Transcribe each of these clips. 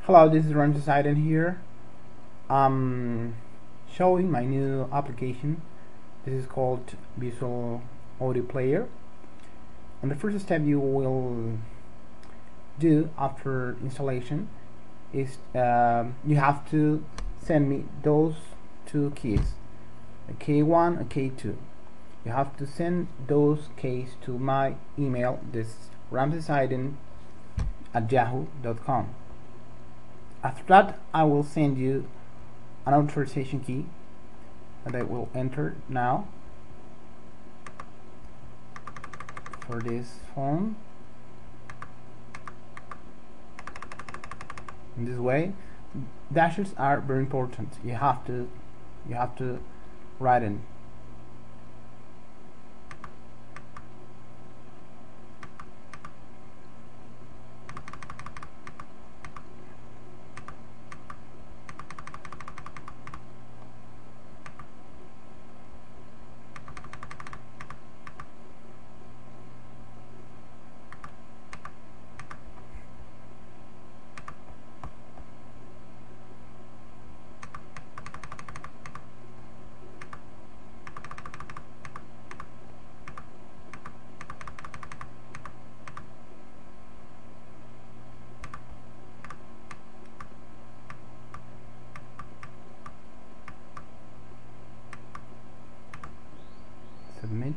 Hello, this is Ramses Aiden here. I'm showing my new application. This is called Visual Audio Player. And the first step you will do after installation is you have to send me those two keys, a K1 and K2. You have to send those keys to my email. This is ramsesaiden@yahoo.com. After that, I will send you an authorization key that I will enter now for this phone. In this way, dashes are very important. You have to write in. Submit.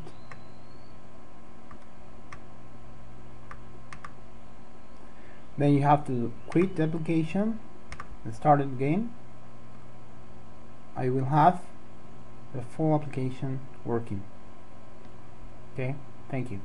Then you have to quit the application and start it again. I will have the full application working. Okay, thank you.